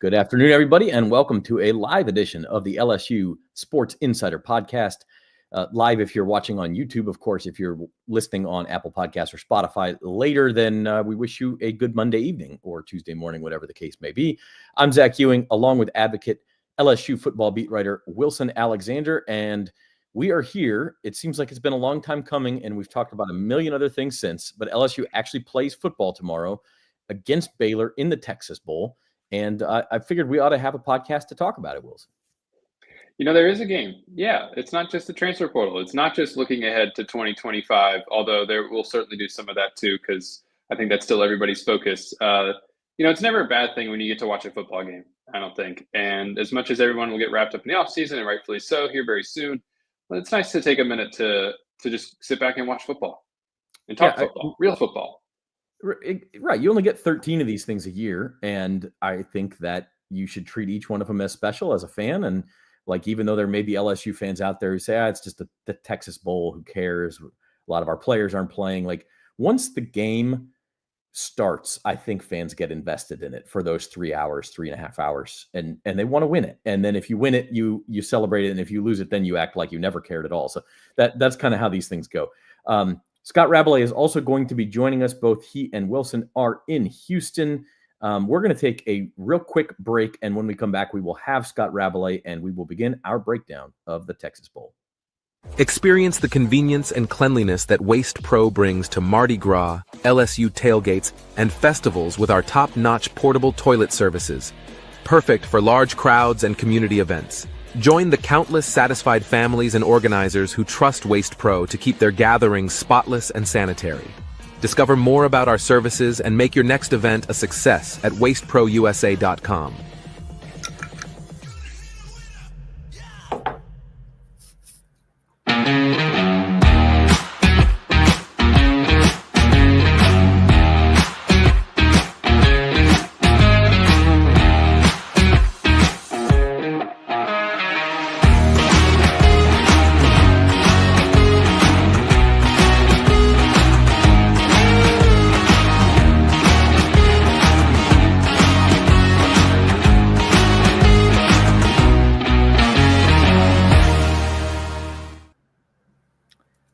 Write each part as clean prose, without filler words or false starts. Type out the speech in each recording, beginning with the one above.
Good afternoon, everybody, and welcome to a live edition of the LSU Sports Insider podcast. Live if you're watching on YouTube. Of course, if you're listening on Apple Podcasts or Spotify later, then we wish you a good Monday evening or Tuesday morning, whatever the case may be. I'm Zach Ewing, along with advocate LSU football beat writer Wilson Alexander, and we are here. It seems like it's been a long time coming, and we've talked about a million other things since, but LSU actually plays football tomorrow against Baylor in the Texas Bowl. And I figured we ought to have a podcast to talk about it, Wilson. You know, there is a game. Yeah, it's not just the transfer portal. It's not just looking ahead to 2025, although there will certainly do some of that too, because I think that's still everybody's focus. It's never a bad thing when you get to watch a football game, I don't think. And as much as everyone will get wrapped up in the offseason, and rightfully so, here very soon, but it's nice to take a minute to just sit back and watch football and talk football, real football. Right. You only get 13 of these things a year. And I think that you should treat each one of them as special as a fan. And even though there may be LSU fans out there who say, it's just the Texas Bowl, who cares? A lot of our players aren't playing. Once the game starts, I think fans get invested in it for those 3.5 hours, and they want to win it. And then if you win it, you celebrate it. And if you lose it, then you act like you never cared at all. So that's kind of how these things go. Scott Rabalais is also going to be joining us. Both he and Wilson are in Houston. We're going to take a real quick break, and when we come back, we will have Scott Rabalais, and we will begin our breakdown of the Texas Bowl. Experience the convenience and cleanliness that Waste Pro brings to Mardi Gras, LSU tailgates, and festivals with our top-notch portable toilet services. Perfect for large crowds and community events. Join the countless satisfied families and organizers who trust Waste Pro to keep their gatherings spotless and sanitary. Discover more about our services and make your next event a success at wasteprousa.com.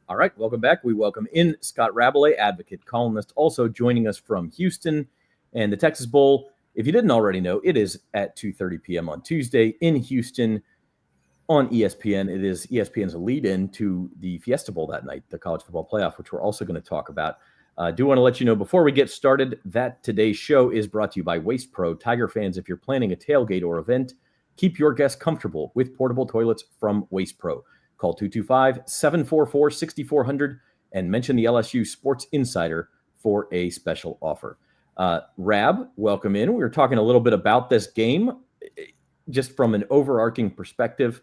All right, welcome back. We welcome in Scott Rabalais, advocate, columnist, also joining us from Houston. And the Texas Bowl, if you didn't already know, it is at 2:30 p.m. on Tuesday in Houston on ESPN. It is ESPN's lead-in to the Fiesta Bowl that night, the college football playoff, which we're also going to talk about. I do want to let you know before we get started that today's show is brought to you by Waste Pro. Tiger fans, if you're planning a tailgate or event, keep your guests comfortable with portable toilets from Waste Pro. Call 225-744-6400 and mention the LSU Sports Insider for a special offer. Rab, welcome in. We were talking a little bit about this game. Just from an overarching perspective,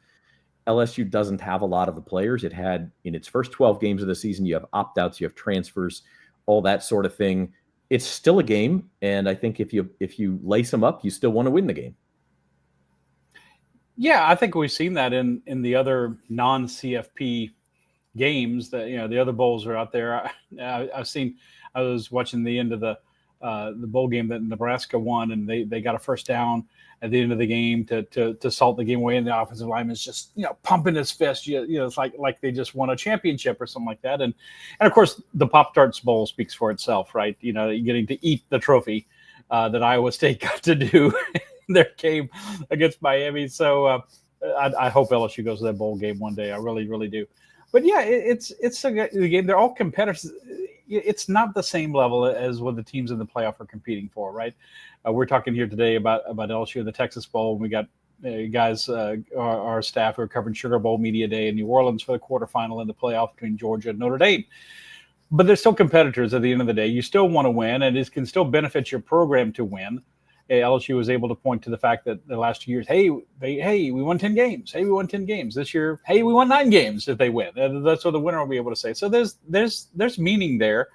LSU doesn't have a lot of the players it had in its first 12 games of the season. You have opt-outs, you have transfers, all that sort of thing. It's still a game, and I think if you lace them up, you still want to win the game. Yeah, I think we've seen that in the other non-CFP games. That the other bowls are out there. I was watching the end of the bowl game that Nebraska won, and they got a first down at the end of the game to salt the game away, and the offensive lineman's just pumping his fist. It's like they just won a championship or something like that. And of course the Pop-Tarts Bowl speaks for itself, right? Getting to eat the trophy that Iowa State got to do. Their game against Miami. So I hope LSU goes to that bowl game one day. I really, really do. But yeah, it's a game. They're all competitors. It's not the same level as what the teams in the playoff are competing for, right? We're talking here today about LSU and the Texas Bowl. We got guys, our staff who are covering Sugar Bowl Media Day in New Orleans for the quarterfinal in the playoff between Georgia and Notre Dame. But they're still competitors at the end of the day. You still want to win, and it can still benefit your program to win. LSU was able to point to the fact that the last 2 years, we won 10 games. Hey, we won 10 games. This year, hey, we won 9 games if they win. That's what the winner will be able to say. So there's meaning there,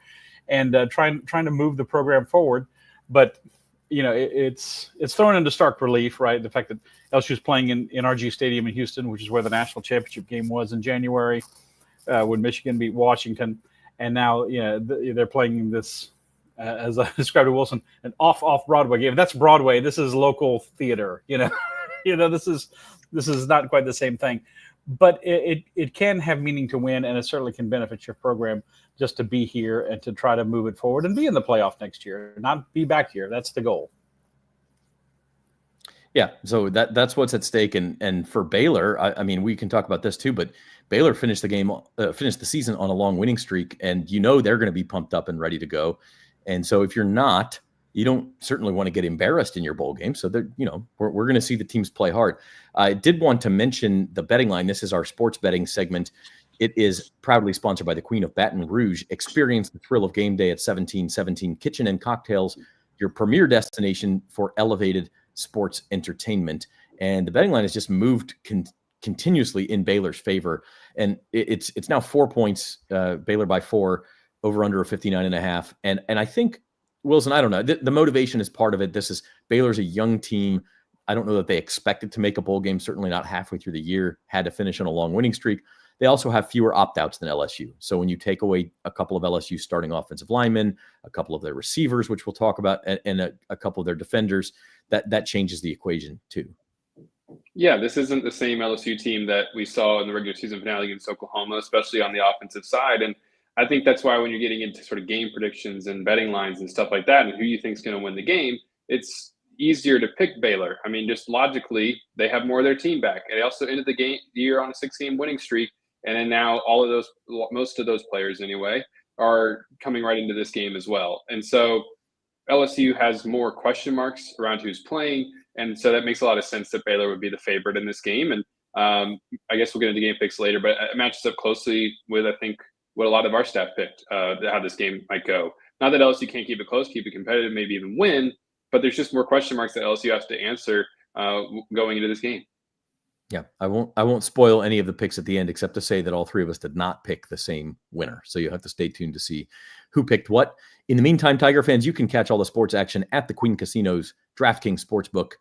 and trying to move the program forward. But it's thrown into stark relief, right? The fact that LSU is playing in NRG Stadium in Houston, which is where the national championship game was in January, when Michigan beat Washington, and now they're playing this as I described to Wilson, an off Broadway game. That's Broadway. This is local theater. This is not quite the same thing, but it can have meaning to win, and it certainly can benefit your program just to be here and to try to move it forward and be in the playoff next year, not be back here. That's the goal. Yeah, so that's what's at stake, and for Baylor, I mean, we can talk about this too, but Baylor finished the season on a long winning streak, and they're going to be pumped up and ready to go. And so if you're not, you don't certainly want to get embarrassed in your bowl game. So we're going to see the teams play hard. I did want to mention the betting line. This is our sports betting segment. It is proudly sponsored by the Queen of Baton Rouge. Experience the thrill of game day at 1717 Kitchen and Cocktails, your premier destination for elevated sports entertainment. And the betting line has just moved continuously in Baylor's favor. And it's now 4 points, Baylor by 4, over under a 59.5. And I think, Wilson, I don't know, the motivation is part of it. Baylor's a young team. I don't know that they expected to make a bowl game, certainly not halfway through the year, had to finish on a long winning streak. They also have fewer opt-outs than LSU. So when you take away a couple of LSU starting offensive linemen, a couple of their receivers, which we'll talk about, and a couple of their defenders, that changes the equation too. Yeah, this isn't the same LSU team that we saw in the regular season finale against Oklahoma, especially on the offensive side. And I think that's why when you're getting into sort of game predictions and betting lines and stuff like that, and who you think is going to win the game, it's easier to pick Baylor. I mean, just logically, they have more of their team back. And they also ended the year on a 6-game winning streak. And then now most of those players anyway, are coming right into this game as well. And so LSU has more question marks around who's playing. And so that makes a lot of sense that Baylor would be the favorite in this game. And I guess we'll get into game picks later, but it matches up closely with, I think, what a lot of our staff picked, how this game might go. Not that LSU can't keep it close, keep it competitive, maybe even win, but there's just more question marks that LSU has to answer going into this game. Yeah, I won't spoil any of the picks at the end, except to say that all three of us did not pick the same winner. So you'll have to stay tuned to see who picked what. In the meantime, Tiger fans, you can catch all the sports action at the Queen Casino's DraftKings Sportsbook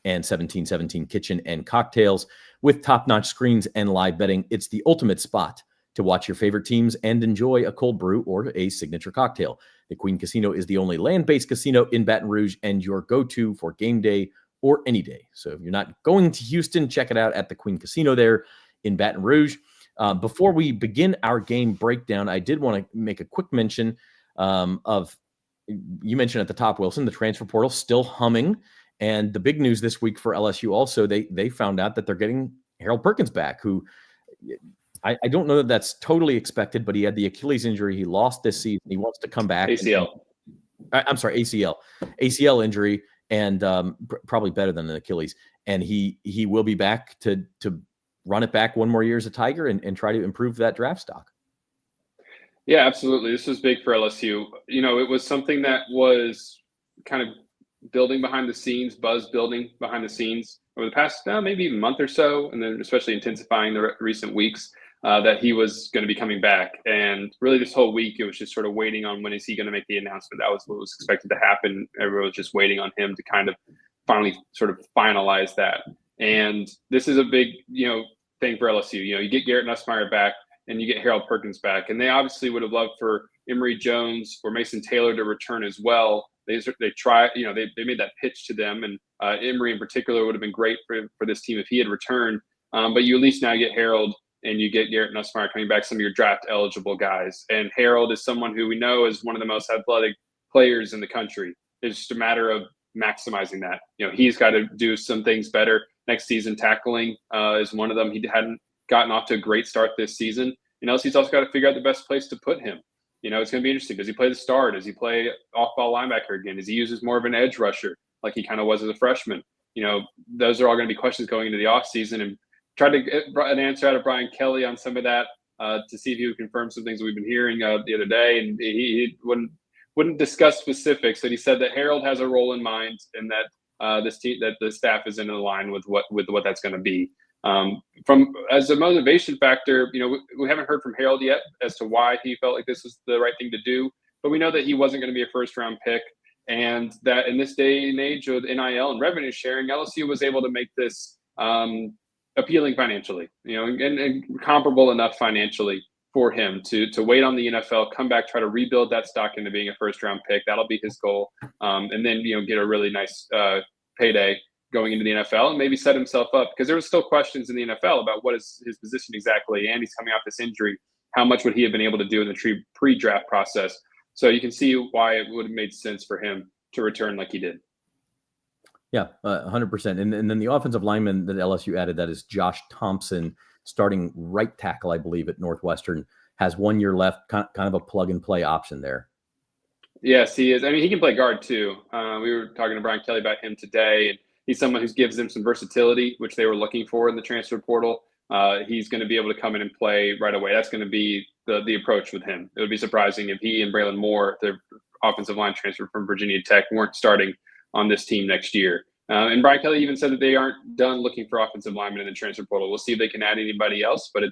and 1717 Kitchen and Cocktails. With top-notch screens and live betting, it's the ultimate spot to watch your favorite teams and enjoy a cold brew or a signature cocktail. The Queen Casino is the only land-based casino in Baton Rouge and your go-to for game day or any day. So if you're not going to Houston, check it out at the Queen Casino there in Baton Rouge. Before we begin our game breakdown, I did want to make a quick mention of, you mentioned at the top, Wilson, the transfer portal still humming. And the big news this week for LSU also, they found out that they're getting Harold Perkins back, who I don't know that that's totally expected, but he had the Achilles injury. He lost this season. He wants to come back. ACL. I'm sorry, ACL injury. And probably better than an Achilles. And he will be back to run it back one more year as a Tiger and try to improve that draft stock. Yeah, absolutely. This was big for LSU. It was something that was kind of building behind the scenes, building behind the scenes over the past maybe even month or so, and then especially intensifying the recent weeks, that he was going to be coming back. And really this whole week, it was just sort of waiting on when is he going to make the announcement. That was what was expected to happen. Everyone was just waiting on him to kind of finally sort of finalize that. And this is a big, thing for LSU. You get Garrett Nussmeier back and you get Harold Perkins back. And they obviously would have loved for Emory Jones or Mason Taylor to return as well. They tried, they made that pitch to them. And Emory in particular would have been great for this team if he had returned. But you at least now get Harold and you get Garrett Nussmeier coming back, some of your draft eligible guys. And Harold is someone who we know is one of the most athletic players in the country. It's just a matter of maximizing that. He's got to do some things better next season. Tackling is one of them. He hadn't gotten off to a great start this season. He's also got to figure out the best place to put him. It's going to be interesting. Does he play the star? Does he play off-ball linebacker again? Does he use more of an edge rusher like he kind of was as a freshman? Those are all going to be questions going into the offseason, and tried to get an answer out of Brian Kelly on some of that to see if he would confirm some things that we've been hearing the other day. And he wouldn't discuss specifics, but he said that Harold has a role in mind and that that the staff is in line with what that's going to be. From as a motivation factor, we haven't heard from Harold yet as to why he felt like this was the right thing to do, but we know that he wasn't going to be a first round pick, and that in this day and age with NIL and revenue sharing, LSU was able to make this appealing financially, and comparable enough financially for him to wait on the NFL, come back, try to rebuild that stock into being a first-round pick. That'll be his goal, and then get a really nice payday going into the NFL and maybe set himself up, because there was still questions in the NFL about what is his position exactly, and he's coming off this injury. How much would he have been able to do in the pre-draft process? So you can see why it would have made sense for him to return like he did. Yeah, 100%. And then the offensive lineman that LSU added, that is Josh Thompson, starting right tackle, I believe, at Northwestern, has 1 year left, kind of a plug-and-play option there. Yes, he is. I mean, he can play guard too. We were talking to Brian Kelly about him today, and he's someone who gives them some versatility, which they were looking for in the transfer portal. He's going to be able to come in and play right away. That's going to be the approach with him. It would be surprising if he and Braylon Moore, the offensive line transfer from Virginia Tech, weren't starting on this team next year. And Brian Kelly even said that they aren't done looking for offensive linemen in the transfer portal. We'll see if they can add anybody else, but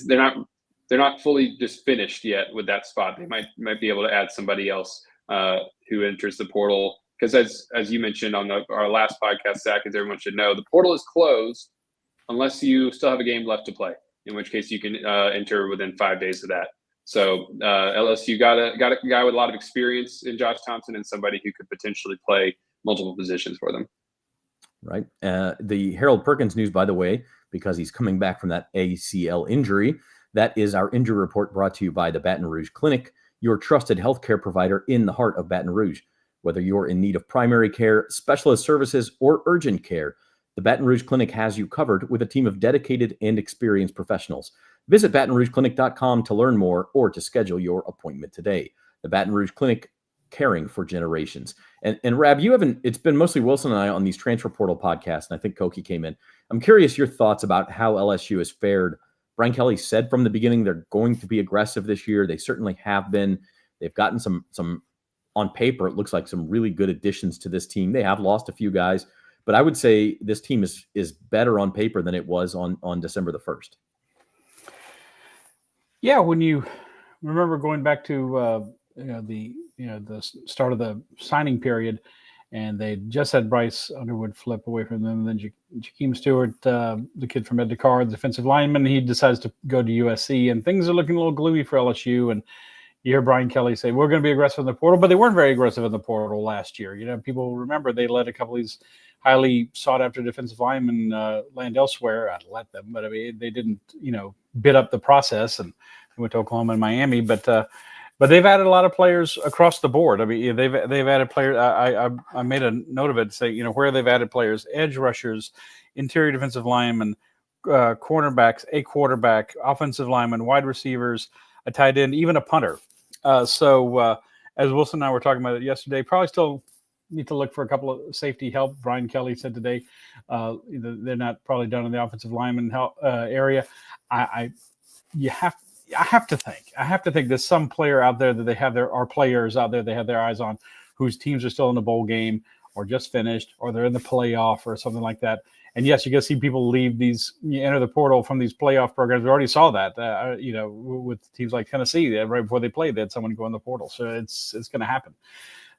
they're not fully just finished yet with that spot. They might be able to add somebody else who enters the portal, because as you mentioned on our last podcast, Zach, as everyone should know, the portal is closed unless you still have a game left to play, in which case you can enter within 5 days of that. So LSU got a guy with a lot of experience in Josh Thompson, and somebody who could potentially play multiple positions for them. Right. The Harold Perkins news, by the way, because he's coming back from that ACL injury, that is our injury report, brought to you by the Baton Rouge Clinic, your trusted healthcare provider in the heart of Baton Rouge. Whether you're in need of primary care, specialist services, or urgent care, the Baton Rouge Clinic has you covered with a team of dedicated and experienced professionals. Visit BatonRougeClinic.com to learn more or to schedule your appointment today. The Baton Rouge Clinic, caring for generations. And Rab, it's been mostly Wilson and I on these transfer portal podcasts, and I think Koki came in. I'm curious your thoughts about how LSU has fared. Brian Kelly said from the beginning they're going to be aggressive this year. They certainly have been. They've gotten some on paper, it looks like some really good additions to this team. They have lost a few guys, but I would say this team is better on paper than it was on December the 1st. Yeah, when you remember going back to the start of the signing period, and they just had Bryce Underwood flip away from them. And then Jakeem Stewart, the kid from Ed Dakar, the defensive lineman, he decides to go to USC, and things are looking a little gloomy for LSU. And you hear Brian Kelly say, we're going to be aggressive in the portal, but they weren't very aggressive in the portal last year. People remember they let a couple of these highly sought after defensive linemen land elsewhere. I'd let them, but I mean, they didn't, bid up the process, and they went to Oklahoma and Miami, but they've added a lot of players across the board. I mean, they've added players. I made a note of it, say, where they've added players: edge rushers, interior defensive linemen, cornerbacks, a quarterback, offensive linemen, wide receivers, a tight end, even a punter. So as Wilson and I were talking about it yesterday, probably still need to look for a couple of safety help. Brian Kelly said today they're not probably done in the offensive lineman area. I have to think there's some player out there that they have players out there they have their eyes on, whose teams are still in the bowl game or just finished, or they're in the playoff or something like that. And yes, you're going to see people enter the portal from these playoff programs. We already saw that, with teams like Tennessee, right before they played, they had someone go in the portal. So it's going to happen.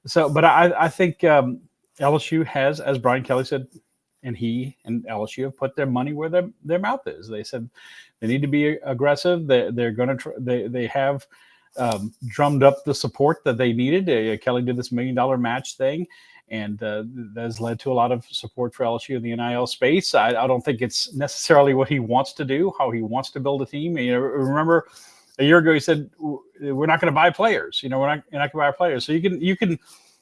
So, but I think LSU has, as Brian Kelly said, and he and LSU have put their money where their mouth is. They said they need to be aggressive. They're going to they have drummed up the support that they needed. Kelly did this $1 million match thing, and that has led to a lot of support for LSU in the NIL space. I don't think it's necessarily what he wants to do, how he wants to build a team. Remember a year ago he said, we're not going to buy players. You're not going to buy players. So you can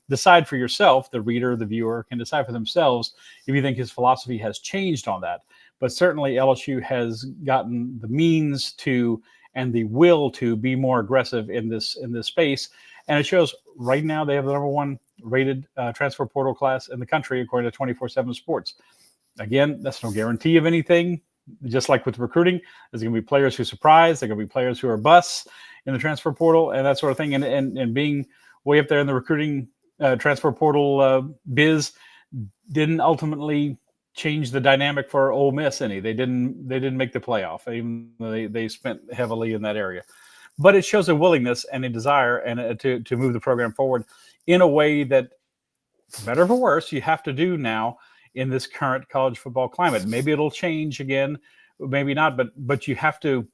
decide for yourself, the reader, the viewer can decide for themselves if you think his philosophy has changed on that. But certainly LSU has gotten the means to and the will to be more aggressive in this space. And it shows right now they have the number one rated transfer portal class in the country, according to 24/7 Sports. Again, that's no guarantee of anything. Just like with recruiting, there's going to be players who surprise. There are going to be players who are busts in the transfer portal and that sort of thing. And being way up there in the recruiting transfer portal biz didn't ultimately change the dynamic for Ole Miss any. They didn't make the playoff, even though they spent heavily in that area. But it shows a willingness and a desire and to move the program forward in a way that, for better or for worse, you have to do now in this current college football climate. Maybe it'll change again, maybe not, but you have to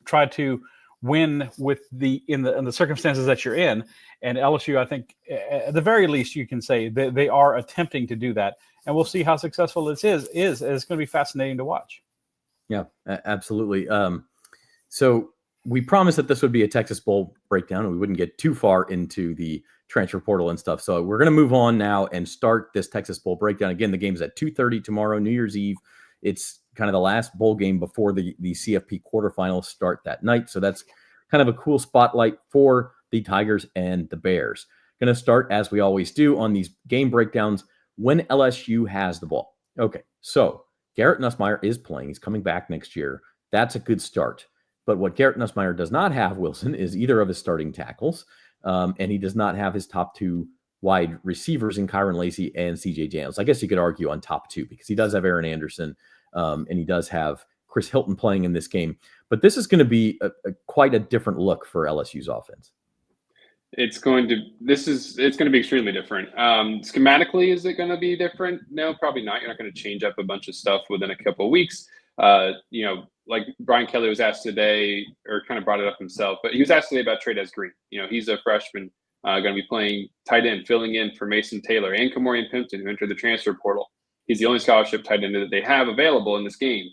try to win with in the circumstances that you're in. And LSU, I think, at the very least, you can say they are attempting to do that, and we'll see how successful this is. It's going to be fascinating to watch. Yeah, absolutely. So we promised that this would be a Texas Bowl breakdown, and we wouldn't get too far into the transfer portal and stuff. So we're going to move on now and start this Texas Bowl breakdown. Again, the game's at 2:30 tomorrow, New Year's Eve. It's kind of the last bowl game before the CFP quarterfinals start that night. So that's kind of a cool spotlight for the Tigers and the Bears. Going to start, as we always do, on these game breakdowns when LSU has the ball. Okay, so Garrett Nussmeier is playing. He's coming back next year. That's a good start. But what Garrett Nussmeier does not have, Wilson, is either of his starting tackles, and he does not have his top two wide receivers in Kyron Lacy and CJ Daniels. I guess you could argue on top two because he does have Aaron Anderson, and he does have Chris Hilton playing in this game. But this is going to be quite a different look for LSU's offense. It's going to be extremely different. Schematically, is it going to be different? No, probably not. You're not going to change up a bunch of stuff within a couple of weeks. Like Brian Kelly was asked today, or kind of brought it up himself, but he was asked today about Trey Green. He's a freshman, going to be playing tight end, filling in for Mason Taylor and Kamorian Pimpton, who entered the transfer portal. He's the only scholarship tight end that they have available in this game.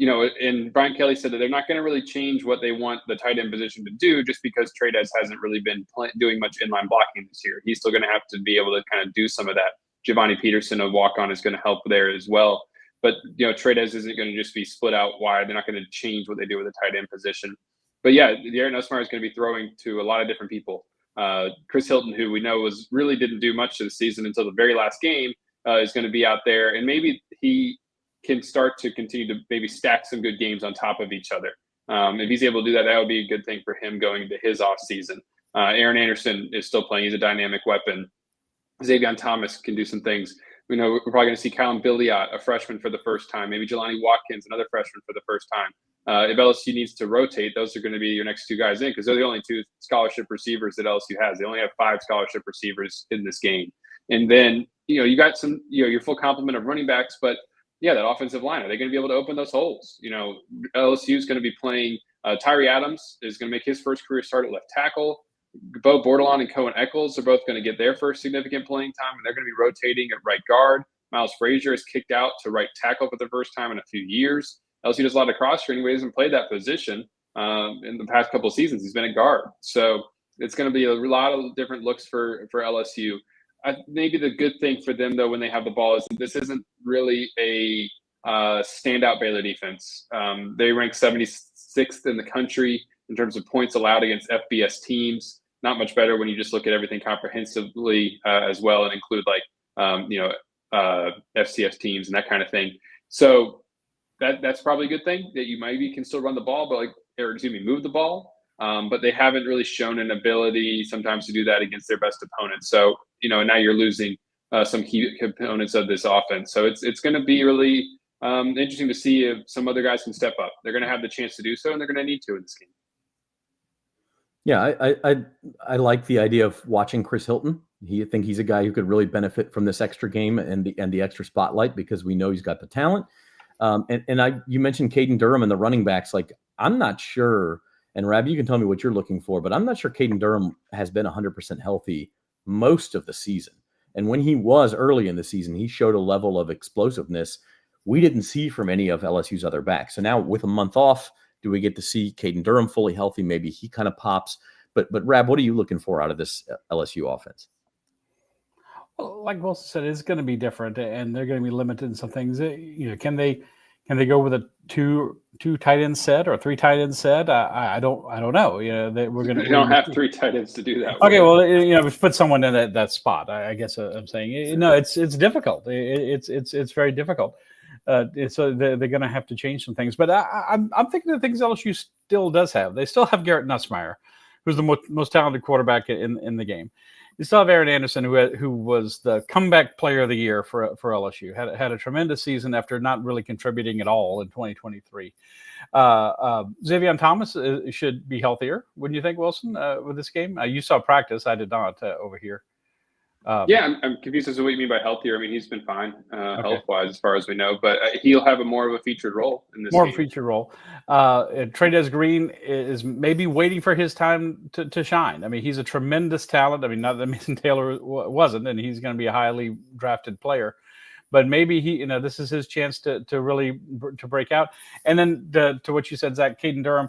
And Brian Kelly said that they're not going to really change what they want the tight end position to do just because Trey hasn't really been doing much inline blocking this year. He's still going to have to be able to kind of do some of that. Giovanni Peterson, a walk-on, is going to help there as well. But, Trey isn't going to just be split out wide. They're not going to change what they do with the tight end position. But, yeah, Garrett Nussmeier is going to be throwing to a lot of different people. Chris Hilton, who we know really didn't do much of the season until the very last game, is going to be out there. And maybe he can start to continue to maybe stack some good games on top of each other. If he's able to do that, that would be a good thing for him going into his offseason. Aaron Anderson is still playing. He's a dynamic weapon. Xavier Thomas can do some things. We're probably going to see Callum Billiot, a freshman, for the first time. Maybe Jelani Watkins, another freshman, for the first time. If LSU needs to rotate, those are going to be your next two guys in because they're the only two scholarship receivers that LSU has. They only have 5 scholarship receivers in this game. And then, you got some, your full complement of running backs, but yeah, that offensive line, are they going to be able to open those holes? LSU is going to be playing Tyree Adams is going to make his first career start at left tackle. Bo Bordelon and Cohen Eccles are both going to get their first significant playing time, and they're going to be rotating at right guard. Miles Frazier is kicked out to right tackle for the first time in a few years. LSU does a lot of cross training, but he hasn't played that position in the past couple of seasons. He's been a guard. So it's going to be a lot of different looks for LSU. Maybe the good thing for them, though, when they have the ball is that this isn't really a standout Baylor defense. They rank 76th in the country in terms of points allowed against FBS teams. Not much better when you just look at everything comprehensively as well and include FCS teams and that kind of thing. So that's probably a good thing that you maybe can still run the ball, move the ball. But they haven't really shown an ability sometimes to do that against their best opponents. So, now you're losing some key components of this offense. So it's going to be really interesting to see if some other guys can step up. They're going to have the chance to do so, and they're going to need to in this game. Yeah, I like the idea of watching Chris Hilton. I think he's a guy who could really benefit from this extra game and the extra spotlight because we know he's got the talent. You mentioned Caden Durham and the running backs. Like, I'm not sure. And Rab, you can tell me what you're looking for, but I'm not sure Caden Durham has been 100% healthy most of the season. And when he was early in the season, he showed a level of explosiveness we didn't see from any of LSU's other backs. So now with a month off, do we get to see Caden Durham fully healthy? Maybe he kind of pops. But Rab, what are you looking for out of this LSU offense? Well, like Wilson said, it's going to be different, and they're going to be limited in some things. Can they go with a two tight end set or a 3 tight end set? I don't know. We're going to. You don't have 3 tight ends to do that. Okay, well, put someone in that spot. I guess I'm saying it's difficult. It's very difficult. So they're going to have to change some things. But I'm thinking of things LSU still does have. They still have Garrett Nussmeier, who's the most talented quarterback in the game. You still have Aaron Anderson, who was the comeback player of the year for LSU. Had a tremendous season after not really contributing at all in 2023. Xavier Thomas should be healthier, wouldn't you think, Wilson, with this game? You saw practice. I did not over here. Yeah, I'm confused as to what you mean by healthier. I mean, he's been fine health-wise as far as we know, but he'll have more of a featured role in this More game. of a feature role. Trey'Dez Green is maybe waiting for his time to shine. I mean, he's a tremendous talent. I mean, not that Mason Taylor wasn't, and he's going to be a highly drafted player. But maybe this is his chance to really break out. And then to what you said, Zach, Caden Durham,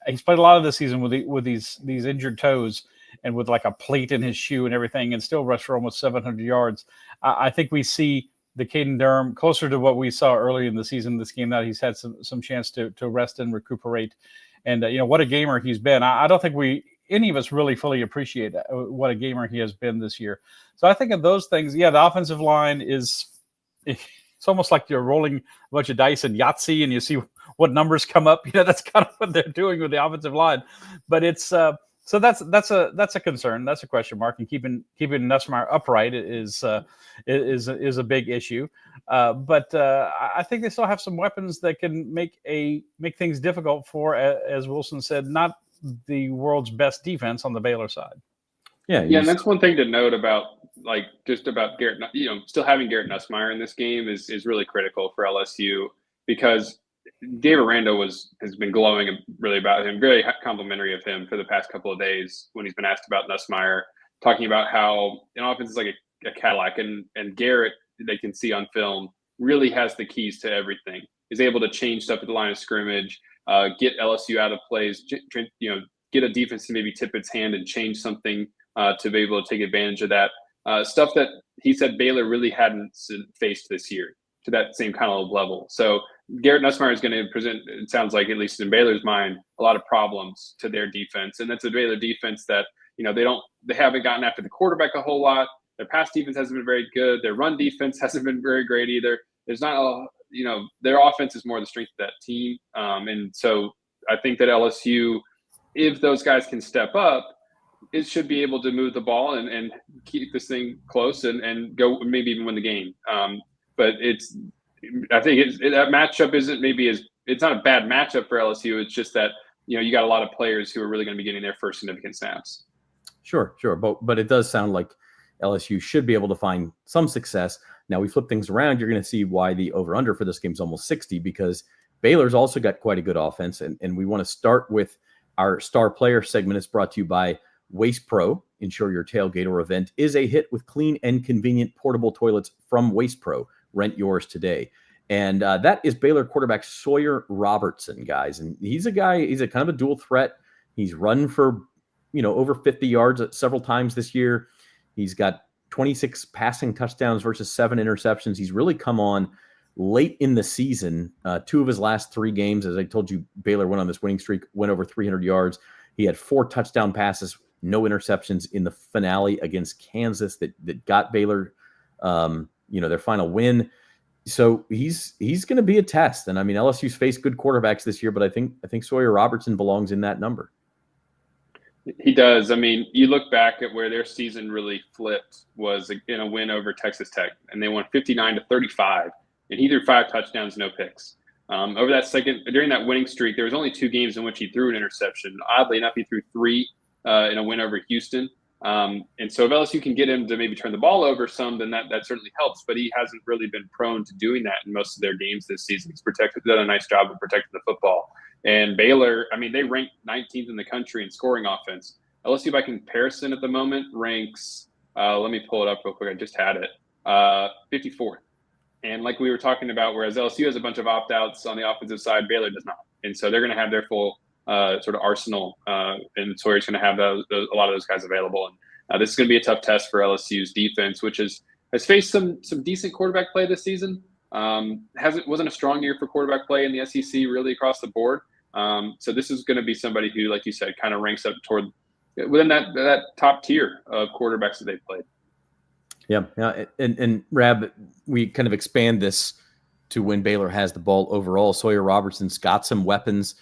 he's played a lot of the season with these injured toes and with like a plate in his shoe and everything, and still rushed for almost 700 yards. I think we see the Caden Durham closer to what we saw early in the season. This game that he's had some chance to rest and recuperate, and what a gamer he's been. I don't think any of us really fully appreciate what a gamer he has been this year. So I think of those things. Yeah, the offensive line is. It's almost like you're rolling a bunch of dice in Yahtzee and you see what numbers come up. That's kind of what they're doing with the offensive line. But it's so that's a concern. That's a question mark. And keeping Nussmeier upright is a big issue. But I think they still have some weapons that can make things difficult for, as Wilson said, not the world's best defense on the Baylor side. Yeah, and that's one thing to note about Garrett. Still having Garrett Nussmeier in this game is really critical for LSU, because Dave Aranda has been glowing really about him, very complimentary of him for the past couple of days when he's been asked about Nussmeier, talking about how an offense is like a Cadillac, and Garrett, they can see on film, really has the keys to everything. Is able to change stuff at the line of scrimmage, get LSU out of plays, get a defense to maybe tip its hand and change something to be able to take advantage of that. Stuff that he said Baylor really hadn't faced this year to that same kind of level. So Garrett Nussmeier is going to present, it sounds like, at least in Baylor's mind, a lot of problems to their defense. And that's a Baylor defense that, they haven't gotten after the quarterback a whole lot. Their pass defense hasn't been very good. Their run defense hasn't been very great either. There's not their offense is more the strength of that team. And so I think that LSU, if those guys can step up, it should be able to move the ball and keep this thing close and go maybe even win the game. But I think that matchup it's not a bad matchup for LSU. It's just that, you got a lot of players who are really going to be getting their first significant snaps. Sure. But it does sound like LSU should be able to find some success. Now we flip things around. You're going to see why the over-under for this game is almost 60, because Baylor's also got quite a good offense. And we want to start with our star player segment. It's brought to you by Waste Pro. Ensure your tailgate or event is a hit with clean and convenient portable toilets from Waste Pro. Rent yours today. And that is Baylor quarterback Sawyer Robertson, guys. And he's a kind of a dual threat. He's run for, over 50 yards several times this year. He's got 26 passing touchdowns versus 7 interceptions. He's really come on late in the season. 2 of his last 3 games, as I told you, Baylor went on this winning streak, went over 300 yards. He had 4 touchdown passes, no interceptions in the finale against Kansas that got Baylor, their final win. So he's going to be a test. And I mean, LSU's faced good quarterbacks this year, but I think Sawyer Robertson belongs in that number. He does. I mean, you look back at where their season really flipped was in a win over Texas Tech, and they won 59-35, and he threw 5 touchdowns, no picks. During that winning streak, there was only 2 games in which he threw an interception. Oddly enough, he threw 3 in a win over Houston. And so if LSU can get him to maybe turn the ball over some, then that certainly helps. But he hasn't really been prone to doing that in most of their games this season. He's done a nice job of protecting the football. And Baylor, I mean, they rank 19th in the country in scoring offense. LSU, by comparison, at the moment ranks, let me pull it up real quick. I just had it, 54th. And like we were talking about, whereas LSU has a bunch of opt-outs on the offensive side, Baylor does not. And so they're going to have their full sort of arsenal, and Sawyer's going to have a lot of those guys available. And this is going to be a tough test for LSU's defense, which has faced some decent quarterback play this season. Wasn't a strong year for quarterback play in the SEC really across the board. So this is going to be somebody who, like you said, kind of ranks up within that top tier of quarterbacks that they've played. Yeah. And Rab, we kind of expand this to when Baylor has the ball overall. Sawyer Robertson's got some weapons.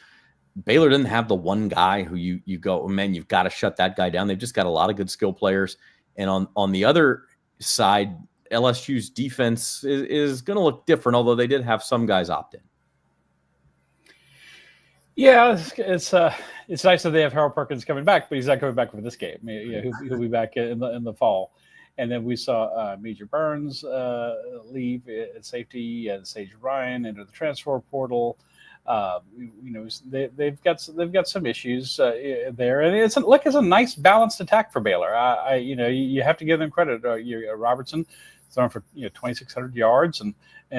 Baylor doesn't have the one guy who you go, oh, man, you've got to shut that guy down. They've just got a lot of good skill players. And on the other side, LSU's defense is going to look different, although they did have some guys opt in. Yeah, it's nice that they have Harold Perkins coming back, but he's not coming back for this game. He'll be back in the fall. And then we saw Major Burns leave at safety, and Sage Ryan enter the transfer portal. They've got some issues there, and it's a nice balanced attack for Baylor. You have to give them credit. Robertson throwing for 2,600 yards, and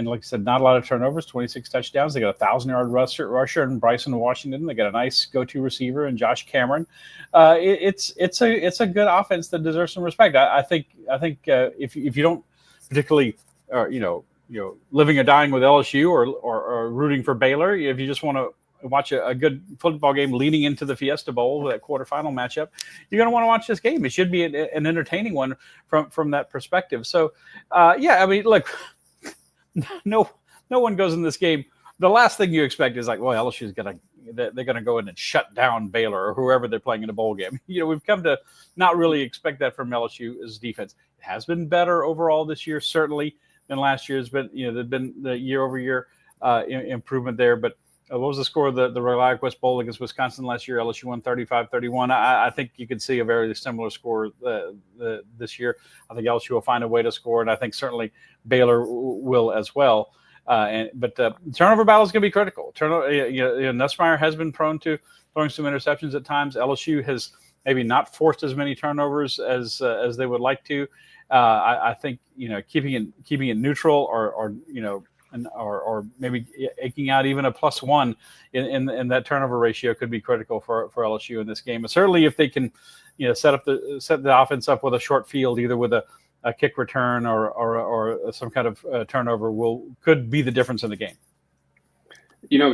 like I said, not a lot of turnovers, 26 touchdowns. They got a 1,000-yard rusher in Bryson Washington. They got a nice go-to receiver in Josh Cameron. It's a good offense that deserves some respect. I think if you don't particularly living or dying with LSU or rooting for Baylor, if you just want to watch a good football game leading into the Fiesta Bowl, that quarterfinal matchup, you're going to want to watch this game. It should be an entertaining one from that perspective. So, look, no one goes in this game. The last thing you expect is like, well, LSU's they're going to go in and shut down Baylor or whoever they're playing in a bowl game. We've come to not really expect that from LSU's defense. It has been better overall this year, certainly, than last year's. But there's been the year-over-year improvement there. But what was the score of the ReliaQuest Bowl against Wisconsin last year? LSU won 35-31. I think you could see a very similar score this year. I think LSU will find a way to score, and I think certainly Baylor will as well. But turnover battle is going to be critical. Nussmeier has been prone to throwing some interceptions at times. LSU has maybe not forced as many turnovers as they would like to. I think keeping it neutral or maybe eking out even a +1 in that turnover ratio could be critical for LSU in this game. But certainly if they can set the offense up with a short field, either with a kick return or some kind of turnover, could be the difference in the game.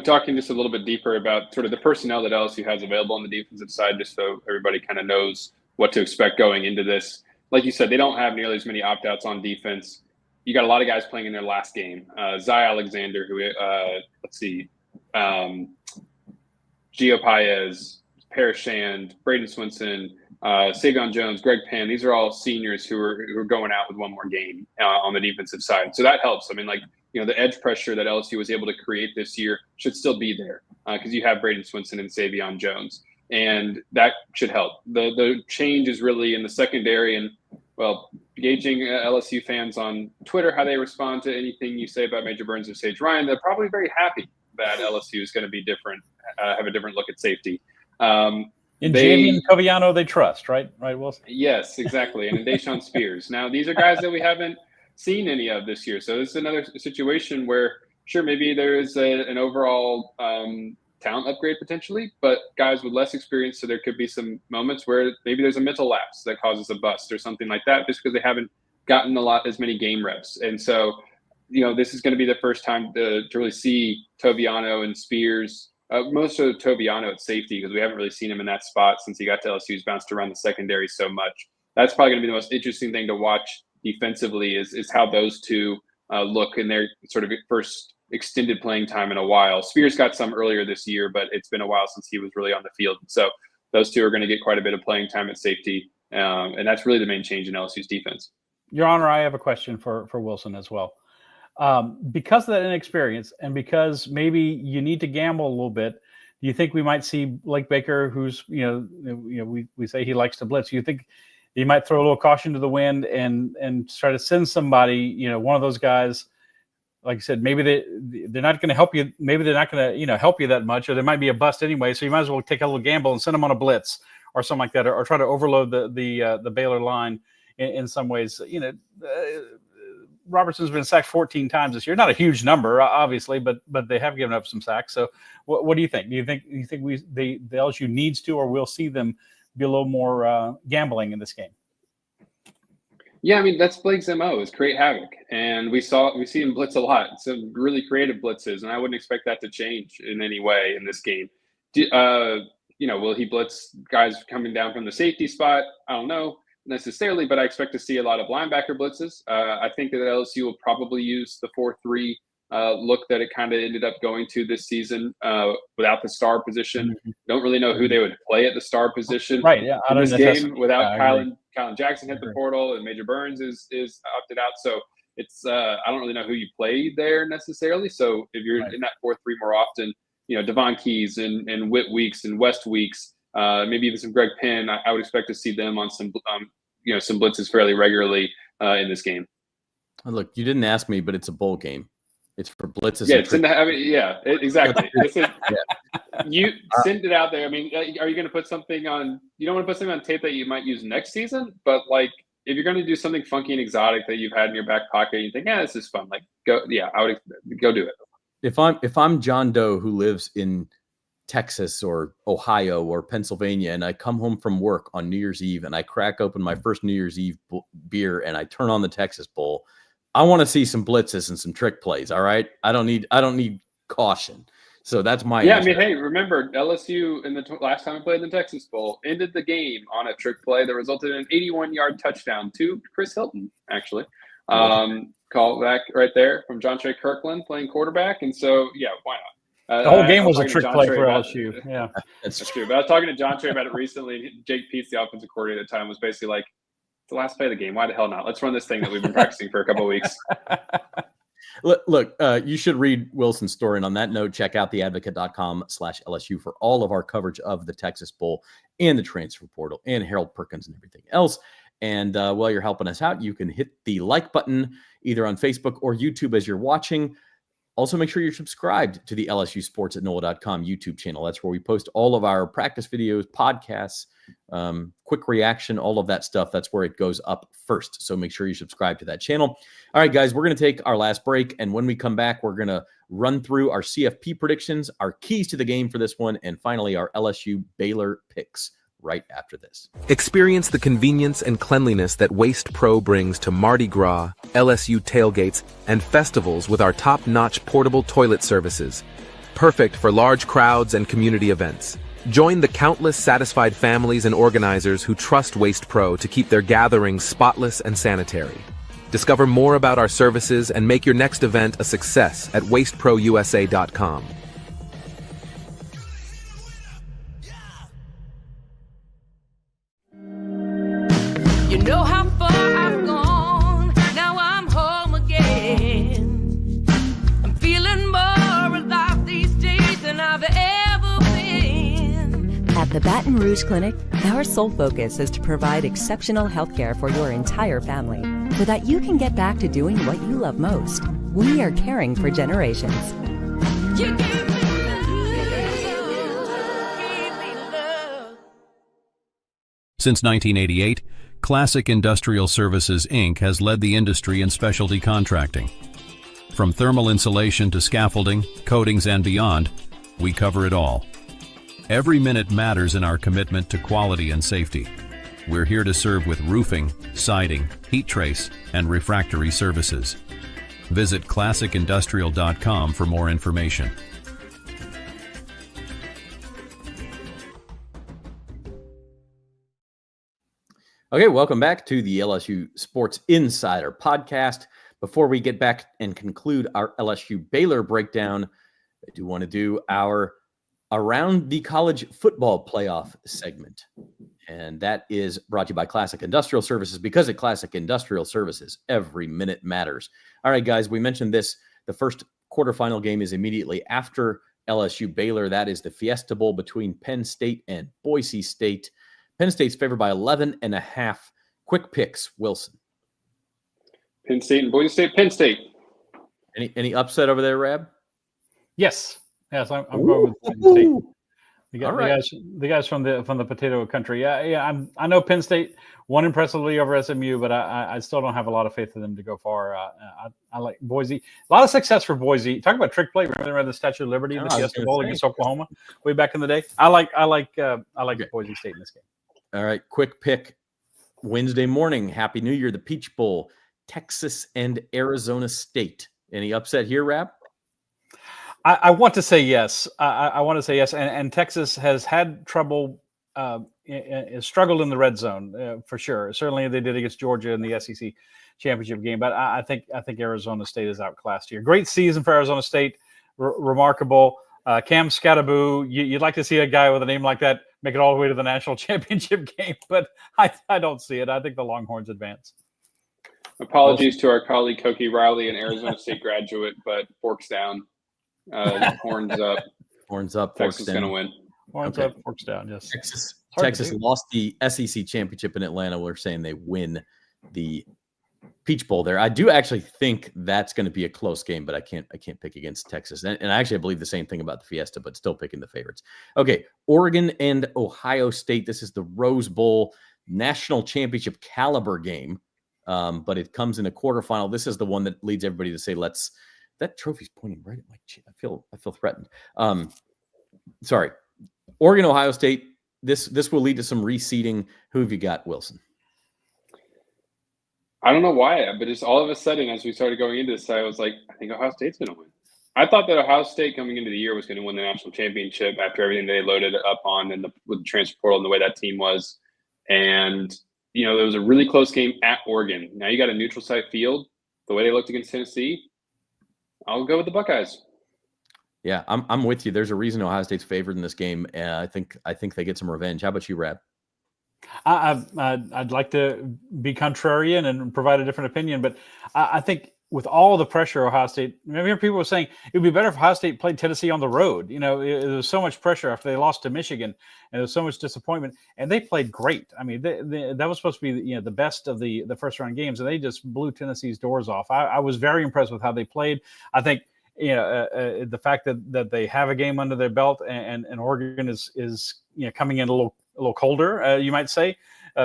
Talking just a little bit deeper about sort of the personnel that LSU has available on the defensive side, just so everybody kind of knows what to expect going into this. Like you said, they don't have nearly as many opt-outs on defense. You got a lot of guys playing in their last game. Zay Alexander, who Gio Paez, Parrish Shand, Braden Swinson, Savion Jones, Greg Penn. These are all seniors who are going out with one more game on the defensive side. So that helps. I mean, the edge pressure that LSU was able to create this year should still be there because you have Braden Swinson and Savion Jones, and that should help. The change is really in the secondary, and gauging LSU fans on Twitter, how they respond to anything you say about Major Burns or Sage Ryan, they're probably very happy that LSU is going to be different, have a different look at safety. In Javian Coviano, they trust, right, Wilson? Yes, exactly. And in Deshaun Spears. Now, these are guys that we haven't seen any of this year. So this is another situation where, sure, maybe there is an overall talent upgrade potentially, but guys with less experience, so there could be some moments where maybe there's a mental lapse that causes a bust or something like that, just because they haven't gotten as many game reps. And so, this is going to be the first time to really see Toviano and Spears. Most of Toviano at safety, because we haven't really seen him in that spot since he got to LSU. He's bounced around the secondary so much. That's probably going to be the most interesting thing to watch defensively is how those two look in their sort of first extended playing time in a while. Spears got some earlier this year, but it's been a while since he was really on the field. So those two are going to get quite a bit of playing time at safety, and that's really the main change in LSU's defense. Your Honor, I have a question for Wilson as well. Because of that inexperience, and because maybe you need to gamble a little bit, do you think we might see Blake Baker, who's we say he likes to blitz? You think he might throw a little caution to the wind and try to send somebody, one of those guys? Like I said, maybe they're not going to help you. Maybe they're not going to help you that much, or there might be a bust anyway. So you might as well take a little gamble and send them on a blitz or something like that, or try to overload the Baylor line in some ways. Robertson's been sacked 14 times this year. Not a huge number, obviously, but they have given up some sacks. So what do you think? Do you think the LSU needs to, or we'll see them be a little more gambling in this game? Yeah, I mean, that's Blake's MO, is create havoc. And we see him blitz a lot, some really creative blitzes, and I wouldn't expect that to change in any way in this game. Will he blitz guys coming down from the safety spot? I don't know necessarily, but I expect to see a lot of linebacker blitzes. I think that LSU will probably use the 4-3 look that it kind of ended up going to this season without the star position. Mm-hmm. Don't really know who they would play at the star position in this game without Kylan Jackson hit the portal and Major Burns is opted out. So it's I don't really know who you play there necessarily. So if you're in that 4-3 more often, Devon Keys and Whit Weeks and West Weeks, maybe even some Greg Penn, I would expect to see them on some some blitzes fairly regularly in this game. Look, you didn't ask me, but it's a bowl game. It's for blitzes. Yeah, exactly. You send it out there. I mean, are you going to put something on? You don't want to put something on tape that you might use next season, but like if you're going to do something funky and exotic that you've had in your back pocket, and you think, yeah, this is fun. Like, go. Yeah, I would go do it. If I'm John Doe who lives in Texas or Ohio or Pennsylvania, and I come home from work on New Year's Eve and I crack open my first New Year's Eve beer and I turn on the Texas Bowl, I want to see some blitzes and some trick plays. All right, I don't need caution. So that's my answer. I mean, hey, remember LSU in the last time we played in the Texas Bowl ended the game on a trick play that resulted in an 81-yard touchdown to Chris Hilton, actually. Call back right there from John Trey Kirkland playing quarterback, and so yeah, why not? The whole game was a trick play for LSU. Yeah, that's true. But I was talking to John Trey about it recently. Jake Peets, the offensive coordinator at the time, was basically like, "It's the last play of the game. Why the hell not? Let's run this thing that we've been practicing for a couple of weeks." Look, you should read Wilson's story. And on that note, check out theadvocate.com/LSU for all of our coverage of the Texas Bowl and the transfer portal and Harold Perkins and everything else. And while you're helping us out, you can hit the like button either on Facebook or YouTube as you're watching. Also, make sure you're subscribed to the LSU Sports at NOLA.com YouTube channel. That's where we post all of our practice videos, podcasts, quick reaction, all of that stuff. That's where it goes up first. So make sure you subscribe to that channel. All right, guys, we're going to take our last break. And when we come back, we're going to run through our CFP predictions, our keys to the game for this one, and finally our LSU Baylor picks right after this. Experience the convenience and cleanliness that Waste Pro brings to Mardi Gras, LSU tailgates, and festivals with our top-notch portable toilet services. Perfect for large crowds and community events. Join the countless satisfied families and organizers who trust Waste Pro to keep their gatherings spotless and sanitary. Discover more about our services and make your next event a success at wasteprousa.com. You know how far I've gone, now I'm home again. I'm feeling more alive these days than I've ever been. At the Baton Rouge Clinic, our sole focus is to provide exceptional health care for your entire family so that you can get back to doing what you love most. We are caring for generations. You give me love. Since 1988, Classic Industrial Services, Inc. has led the industry in specialty contracting. From thermal insulation to scaffolding, coatings, and beyond, we cover it all. Every minute matters in our commitment to quality and safety. We're here to serve with roofing, siding, heat trace, and refractory services. Visit classicindustrial.com for more information. Okay, welcome back to the LSU Sports Insider podcast. Before we get back and conclude our LSU Baylor breakdown, I do want to do our Around the College Football Playoff segment. And that is brought to you by Classic Industrial Services, because at Classic Industrial Services, every minute matters. All right, guys, we mentioned this. The first quarterfinal game is immediately after LSU Baylor. That is the Fiesta Bowl between Penn State and Boise State. Penn State's favored by 11.5. Quick picks, Wilson. Penn State and Boise State. Penn State. Any upset over there, Rab? Yes, I'm going with Penn State. The guys from the potato country. Yeah. I know Penn State won impressively over SMU, but I still don't have a lot of faith in them to go far. I like Boise. A lot of success for Boise. Talk about trick play. Remember the Statue of Liberty in the Fiesta Bowl against Oklahoma way back in the day. I like Boise State in this game. All right, quick pick. Wednesday morning, Happy New Year, the Peach Bowl, Texas and Arizona State. Any upset here, Rab? I want to say yes. I want to say yes. And Texas has had trouble, struggled in the red zone for sure. Certainly they did against Georgia in the SEC championship game. But I think Arizona State is outclassed here. Great season for Arizona State. Remarkable. Cam Scataboo, you'd like to see a guy with a name like that make it all the way to the national championship game, but I don't see it. I think the Longhorns advance. Apologies to our colleague Koki Riley, an Arizona State graduate, but forks down, horns up. Horns up. Texas is going to win. Horns Okay. up, forks down. Yes. Texas lost the SEC championship in Atlanta. We're saying they win the Peach Bowl there. I do actually think that's going to be a close game, but I can't pick against Texas. And actually, I believe the same thing about the Fiesta, but still picking the favorites. Okay, Oregon and Ohio State. This is the Rose Bowl national championship caliber game, but it comes in a quarterfinal. This is the one that leads everybody to say, that trophy's pointing right at my chin. I feel threatened. Sorry. Oregon, Ohio State. This will lead to some reseeding. Who have you got, Wilson? I don't know why, but just all of a sudden, as we started going into this, I was like, I think Ohio State's going to win. I thought that Ohio State coming into the year was going to win the national championship after everything they loaded up on with the transfer portal and the way that team was. And, there was a really close game at Oregon. Now you got a neutral site field. The way they looked against Tennessee, I'll go with the Buckeyes. Yeah, I'm with you. There's a reason Ohio State's favored in this game. I think they get some revenge. How about you, Rab? I'd like to be contrarian and provide a different opinion, but I think with all the pressure Ohio State, maybe people were saying it would be better if Ohio State played Tennessee on the road. There was so much pressure after they lost to Michigan, and there was so much disappointment, and they played great. I mean, that was supposed to be the best of the first round games, and they just blew Tennessee's doors off. I was very impressed with how they played. I think the fact that they have a game under their belt, and Oregon is coming in a little colder, you might say,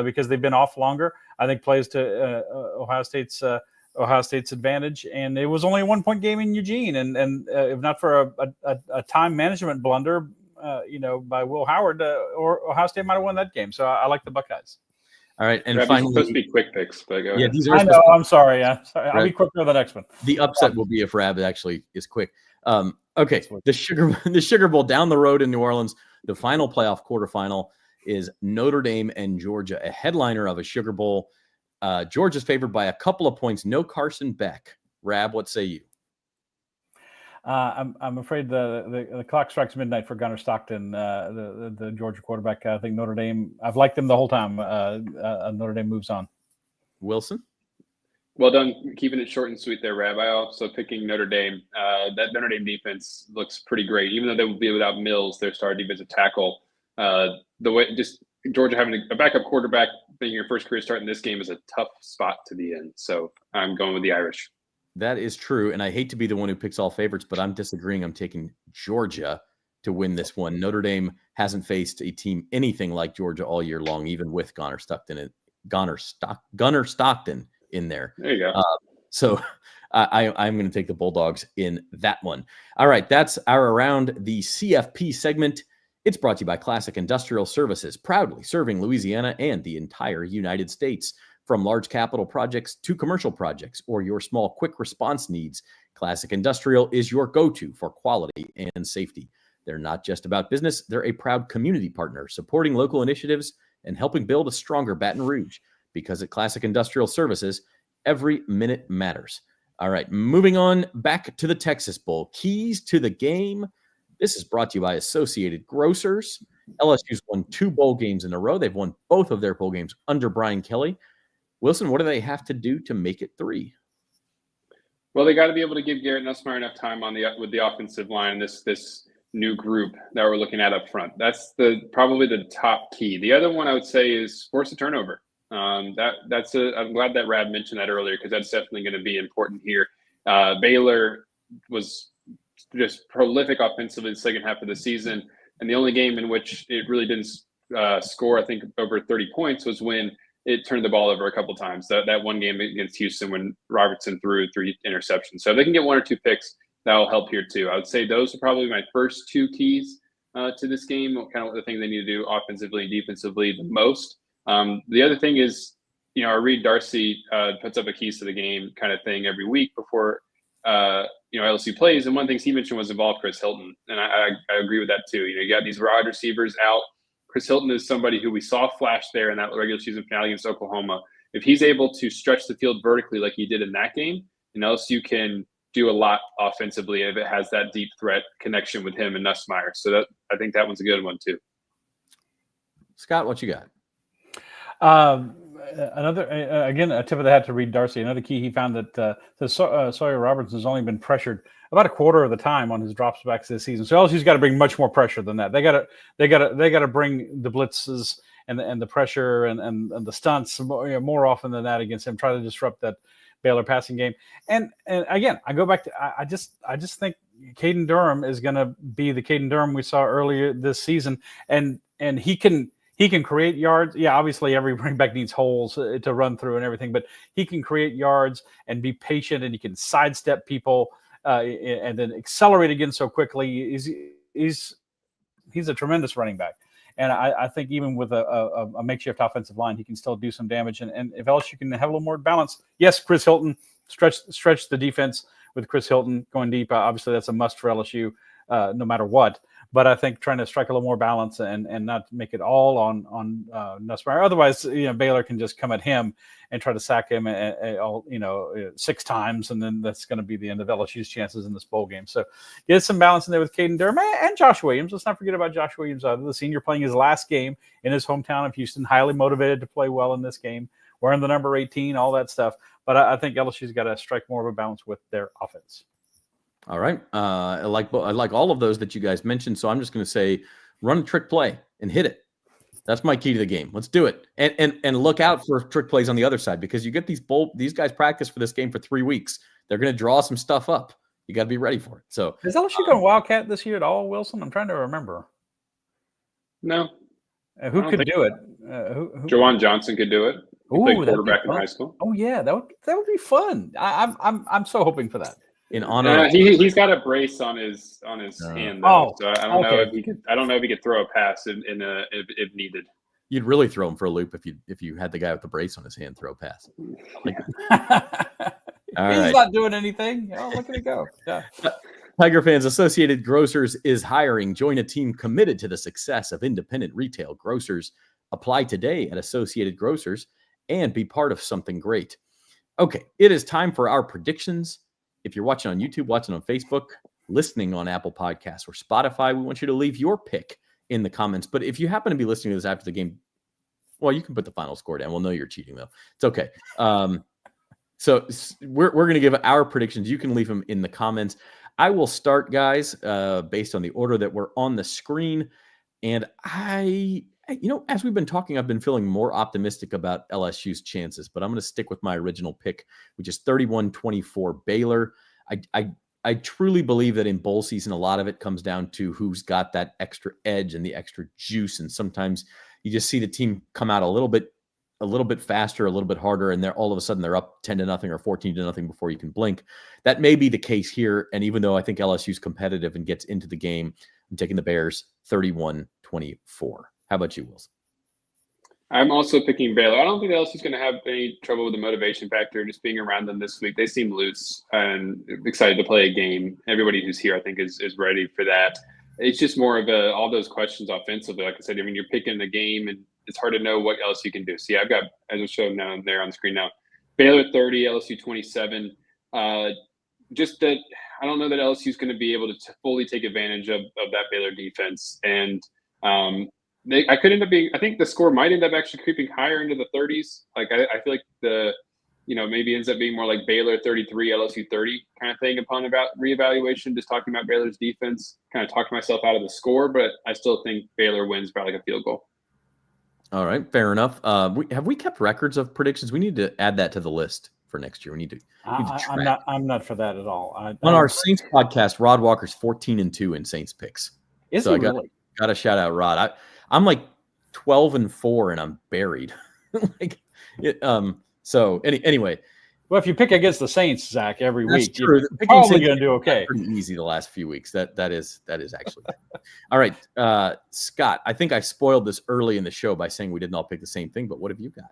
because they've been off longer, I think plays to Ohio State's advantage. And it was only a 1 point game in Eugene, and if not for a time management blunder, by Will Howard, or Ohio State might have won that game. So I like the Buckeyes. All right, and Rab, finally, supposed to be quick picks, but go ahead. these are. I know. I'm sorry. I'll be quick for the next one. The upset will be if Rab actually is quick. Okay, the Sugar Bowl down the road in New Orleans. The final playoff quarterfinal is Notre Dame and Georgia, a headliner of a Sugar Bowl. Georgia's favored by a couple of points. No Carson Beck. Rab, what say you? I'm afraid the clock strikes midnight for Gunnar Stockton, the Georgia quarterback. I think Notre Dame. I've liked them the whole time. Notre Dame moves on. Wilson? Well done, keeping it short and sweet there, Rab. I also picking Notre Dame. That Notre Dame defense looks pretty great, even though they will be without Mills, their star defensive tackle. The way just Georgia having a backup quarterback being your first career start in this game is a tough spot to be in. So I'm going with the Irish. That is true, and I hate to be the one who picks all favorites, but I'm disagreeing. I'm taking Georgia to win this one. Notre Dame hasn't faced a team anything like Georgia all year long, even with Gunnar Stockton in there. There you go. So I'm going to take the Bulldogs in that one. All right, that's our Around the CFP segment. It's brought to you by Classic Industrial Services, proudly serving Louisiana and the entire United States. From large capital projects to commercial projects or your small quick response needs, Classic Industrial is your go-to for quality and safety. They're not just about business, they're a proud community partner supporting local initiatives and helping build a stronger Baton Rouge. Because at Classic Industrial Services, every minute matters. All right, moving on back to the Texas Bowl. Keys to the game. This is brought to you by Associated Grocers. LSU's won 2 bowl games in a row. They've won both of their bowl games under Brian Kelly. Wilson, what do they have to do to make it 3? Well, they got to be able to give Garrett Nussmeier enough time with the offensive line. This new group that we're looking at up front. That's probably the top key. The other one I would say is force a turnover. I'm glad that Rab mentioned that earlier because that's definitely going to be important here. Baylor was just prolific offensively in the second half of the season, and the only game in which it really didn't score, I think, over 30 points was when it turned the ball over a couple times. That one game against Houston when Robertson threw 3 interceptions. So if they can get 1 or 2 picks, that'll help here too. I would say those are probably my first 2 keys to this game, kind of what the things they need to do offensively and defensively the most. The other thing is, our Reed Darcy puts up a keys to the game kind of thing every week before LSU plays. And one of the things he mentioned was involve Chris Hilton. And I agree with that too. You got these wide receivers out. Chris Hilton is somebody who we saw flash there in that regular season finale against Oklahoma. If he's able to stretch the field vertically like he did in that game, and LSU can do a lot offensively if it has that deep threat connection with him and Nussmeier. So I think that one's a good one too. Scott, what you got? Another again, a tip of the hat to Reed Darcy. Another key, he found that Sawyer Robertson has only been pressured about a quarter of the time on his dropbacks this season. So LSU's got to bring much more pressure than that. They got to bring the blitzes and the pressure and the stunts more often than that against him. Try to disrupt that Baylor passing game. And again, I go back to I just think Caden Durham is going to be the Caden Durham we saw earlier this season, and he can create yards. Yeah, obviously every running back needs holes to run through and everything, but he can create yards and be patient, and he can sidestep people and then accelerate again so quickly. He's a tremendous running back. And I think even with a makeshift offensive line, he can still do some damage. And if LSU can have a little more balance, yes, Chris Hilton, stretch the defense with Chris Hilton going deep. Obviously, that's a must for LSU no matter what. But I think trying to strike a little more balance and not make it all on Nussmeier. Otherwise, Baylor can just come at him and try to sack him all 6 times, and then that's going to be the end of LSU's chances in this bowl game. So get some balance in there with Caden Durham and Josh Williams. Let's not forget about Josh Williams, the senior, playing his last game in his hometown of Houston. Highly motivated to play well in this game, wearing the number 18, all that stuff. But I think LSU's got to strike more of a balance with their offense. All right. I like all of those that you guys mentioned. So I'm just going to say, run a trick play and hit it. That's my key to the game. Let's do it. And look out for trick plays on the other side, because you get these guys practice for this game for 3 weeks. They're going to draw some stuff up. You got to be ready for it. So is LSU going Wildcat this year at all, Wilson? I'm trying to remember. No. Who could do it? Jawan Johnson could do it. He played quarterback in high school. Oh yeah, that would be fun. I'm so hoping for that. In honor, he's got a brace on his hand, though. So I don't know if he could. I don't know if he could throw a pass if needed. You'd really throw him for a loop if you had the guy with the brace on his hand throw a pass. He's not doing anything. Oh, look at it go. Yeah. Tiger fans, Associated Grocers is hiring. Join a team committed to the success of independent retail grocers. Apply today at Associated Grocers and be part of something great. Okay, it is time for our predictions. If you're watching on YouTube, watching on Facebook, listening on Apple Podcasts or Spotify, we want you to leave your pick in the comments. But if you happen to be listening to this after the game, well, you can put the final score down. We'll know you're cheating, though. It's okay. So we're going to give our predictions. You can leave them in the comments. I will start, guys, based on the order that we're on the screen. And as we've been talking, I've been feeling more optimistic about LSU's chances, but I'm going to stick with my original pick, which is 31-24 Baylor. I truly believe that in bowl season, a lot of it comes down to who's got that extra edge and the extra juice. And sometimes you just see the team come out a little bit faster, a little bit harder, and all of a sudden they're up 10-0 or 14-0 before you can blink. That may be the case here. And even though I think LSU's competitive and gets into the game, I'm taking the Bears 31-24. How about you, Wilson? I'm also picking Baylor. I don't think LSU's going to have any trouble with the motivation factor just being around them this week. They seem loose and excited to play a game. Everybody who's here, I think, is ready for that. It's just more of all those questions offensively. Like I said, you're picking the game, and it's hard to know what else you can do. So, yeah, I've got, as I showed now there on the screen now, Baylor 30, LSU 27. Just that I don't know that LSU is going to be able to fully take advantage of that Baylor defense. And I could end up being, I think the score might end up actually creeping higher into the 30s. Like I feel like maybe ends up being more like Baylor 33, LSU 30 kind of thing upon reevaluation, just talking about Baylor's defense, kind of talked myself out of the score, but I still think Baylor wins by like a field goal. All right, fair enough. Have we kept records of predictions? We need to add that to the list for next year. We need to track. I'm not for that at all. On our Saints podcast, Rod Walker's 14-2 in Saints picks. Is he really? Got to shout out Rod. I'm like 12-4 and I'm buried. Anyway. Well, if you pick against the Saints, Zach, every week, true. You're probably going to do okay. Pretty easy the last few weeks. That is actually. All right, Scott. I think I spoiled this early in the show by saying we didn't all pick the same thing. But what have you got?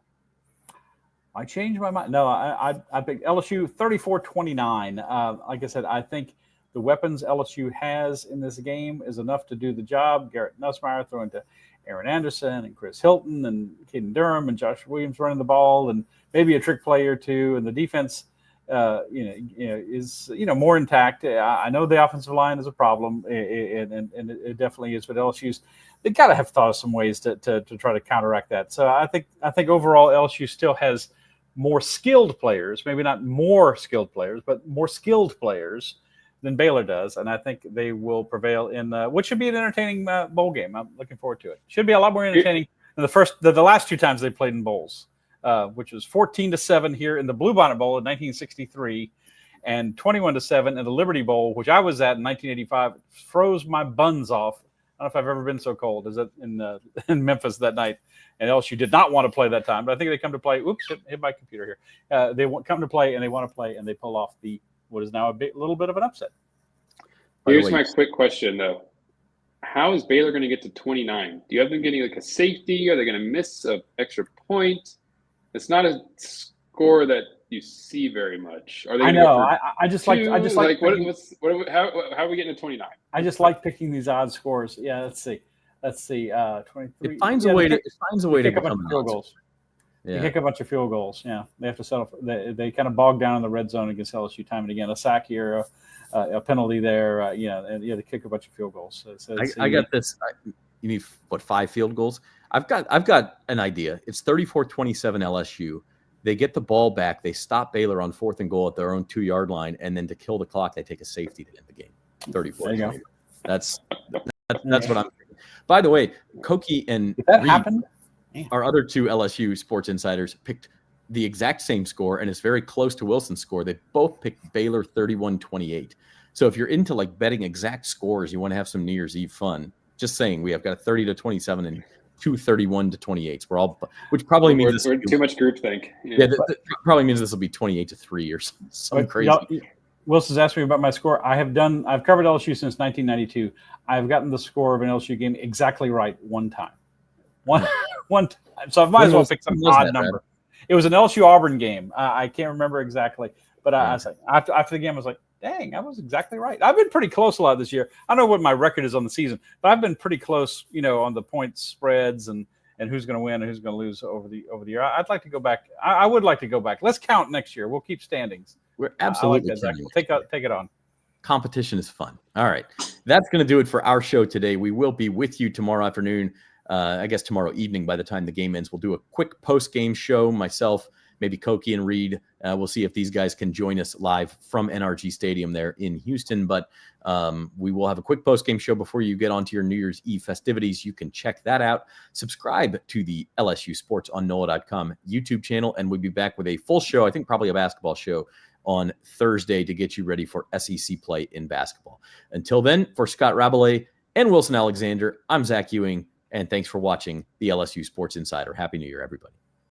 I changed my mind. No, I picked LSU 34-29. Like I said, I think the weapons LSU has in this game is enough to do the job. Garrett Nussmeier throwing to Aaron Anderson and Chris Hilton and Caden Durham and Josh Williams running the ball and maybe a trick play or two. And the defense, is more intact. I know the offensive line is a problem, and it definitely is. But LSU's they got to have thought of some ways to try to counteract that. So I think overall LSU still has more skilled players, maybe not more skilled players, but more skilled players than Baylor does, and I think they will prevail in what should be an entertaining bowl game. I'm looking forward to it. Should be a lot more entertaining than the last 2 times they played in bowls, which was 14-7 here in the Bluebonnet Bowl in 1963, and 21-7 in the Liberty Bowl, which I was at in 1985. It froze my buns off. I don't know if I've ever been so cold as that in Memphis that night. And LSU did not want to play that time, but I think they come to play. Oops, hit my computer here. They come to play, and they want to play, and they pull off what is now little bit of an upset. Here's my quick question, though. How is Baylor going to get to 29? Do you have them getting like a safety? Are they going to miss an extra point? It's not a score that you see very much. Are they? I know. I just like. How are we getting to 29? I just like picking these odd scores. Yeah, let's see. 23. It finds a way to kick a bunch of field goals. Yeah. You kick a bunch of field goals. Yeah, they have to settle. They kind of bog down in the red zone against LSU time and again. A sack here, a penalty there. And they kick a bunch of field goals. So I got this. You need 5 field goals? I've got an idea. It's 34-27 LSU. They get the ball back. They stop Baylor on 4th and goal at their own 2-yard line, and then to kill the clock, they take a safety to end the game. 34. There you go. That's what I'm thinking. By the way, Koki and Reed, our other 2 LSU Sports Insiders, picked the exact same score, and it's very close to Wilson's score. They both picked Baylor 31-28. So if you're into like betting exact scores, you want to have some New Year's Eve fun. Just saying, we have got a 30-27 and 2 31-28s. We're all, which probably means we're too much groupthink. Yeah, that probably means this will be 28-3 or something crazy. Wilson's asked me about my score. I've covered LSU since 1992. I've gotten the score of an LSU game exactly right one time. One time. So I might as well pick some odd number. Right? It was an LSU Auburn game. I can't remember exactly, but I was like, after the game, I was like, dang, I was exactly right. I've been pretty close a lot this year. I don't know what my record is on the season, but I've been pretty close, on the point spreads and who's going to win and who's going to lose over the year. I'd like to go back. I would like to go back. Let's count next year. We'll keep standings. We're absolutely take it on. Competition is fun. All right. That's going to do it for our show today. We will be with you tomorrow afternoon. I guess tomorrow evening by the time the game ends. We'll do a quick post-game show. Myself, maybe Koki and Reed. We'll see if these guys can join us live from NRG Stadium there in Houston. But we will have a quick post-game show before you get onto your New Year's Eve festivities. You can check that out. Subscribe to the LSU Sports on NOLA.com YouTube channel, and we'll be back with a full show, I think probably a basketball show, on Thursday to get you ready for SEC play in basketball. Until then, for Scott Rabalais and Wilson Alexander, I'm Zach Ewing, and thanks for watching the LSU Sports Insider. Happy New Year, everybody.